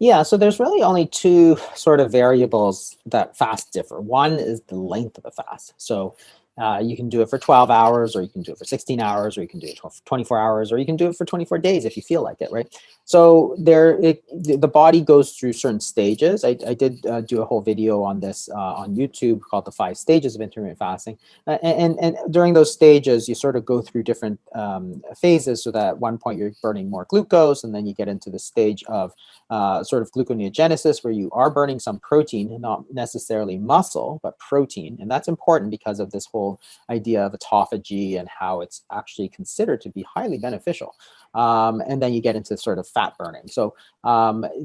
Yeah, so there's really only two sort of variables that fast differ. One is the length of the fast. So you can do it for 12 hours, or you can do it for 16 hours, or you can do it for 24 hours, or you can do it for 24 days if you feel like it, right? So the body goes through certain stages. I did do a whole video on this on YouTube called the 5 stages of intermittent fasting. And during those stages, you sort of go through different phases, so that at one point you're burning more glucose, and then you get into the stage of sort of gluconeogenesis, where you are burning some protein, not necessarily muscle, but protein. And that's important because of this whole idea of autophagy and how it's actually considered to be highly beneficial. And then you get into sort of fat burning. So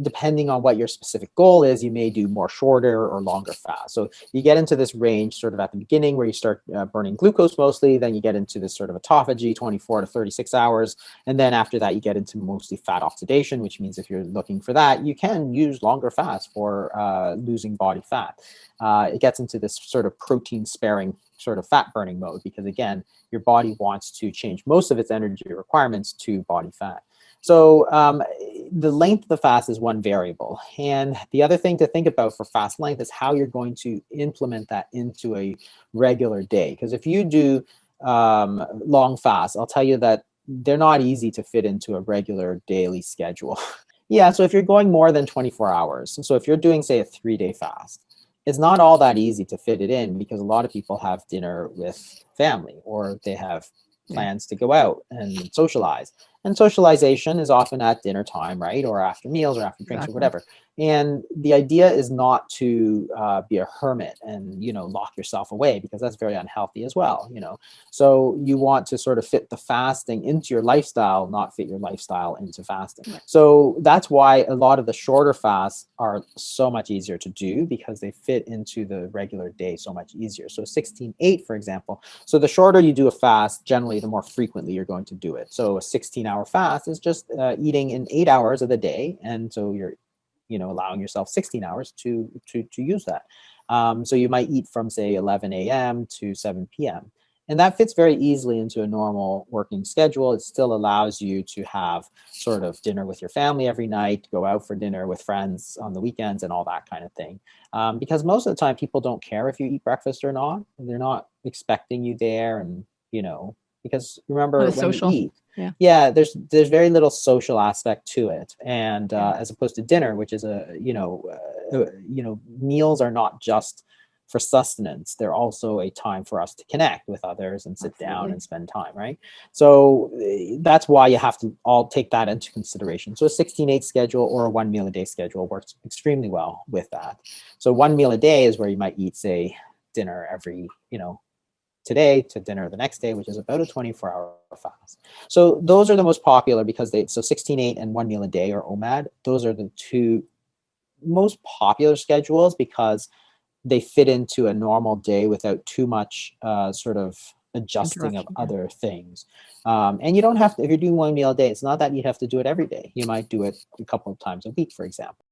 depending on what your specific goal is, you may do more shorter or longer fast. So you get into this range sort of at the beginning where you start burning glucose mostly, then you get into this sort of autophagy, 24 to 36 hours. And then after that, you get into mostly fat oxidation, which means if you're looking for that, you can use longer fasts for losing body fat. It gets into this sort of protein sparing sort of fat burning mode, because again, your body wants to change most of its energy requirements to body fat. So the length of the fast is one variable. And the other thing to think about for fast length is how you're going to implement that into a regular day. Because if you do long fasts, I'll tell you that they're not easy to fit into a regular daily schedule. Yeah, so if you're going more than 24 hours, so if you're doing, say, a 3-day fast, it's not all that easy to fit it in, because a lot of people have dinner with family, or they have plans to go out and socialize. And socialization is often at dinner time, right? Or after meals or after drinks or whatever. And the idea is not to be a hermit and, lock yourself away, because that's very unhealthy as well, So you want to sort of fit the fasting into your lifestyle, not fit your lifestyle into fasting. So that's why a lot of the shorter fasts are so much easier to do, because they fit into the regular day so much easier. So 16/8, for example. So the shorter you do a fast, generally, the more frequently you're going to do it. So a 16-hour fast is just eating in 8 hours of the day. And so you're allowing yourself 16 hours to use that. So you might eat from, say, 11 a.m. to 7 p.m. And that fits very easily into a normal working schedule. It still allows you to have sort of dinner with your family every night, go out for dinner with friends on the weekends, and all that kind of thing. Because most of the time, people don't care if you eat breakfast or not. They're not expecting you there. And, because remember, when you eat, there's very little social aspect to it, and as opposed to dinner, which is meals are not just for sustenance; they're also a time for us to connect with others and sit down and spend time, right? So that's why you have to all take that into consideration. So a 16/8 schedule or a 1 meal a day schedule works extremely well with that. So 1 meal a day is where you might eat, say, dinner every, today to dinner the next day, which is about a 24-hour fast. So those are the most popular, because 16/8 and 1 meal a day, or OMAD, those are the two most popular schedules, because they fit into a normal day without too much sort of adjusting of other things. And you don't have to, if you're doing 1 meal a day, it's not that you have to do it every day. You might do it a couple of times a week, for example.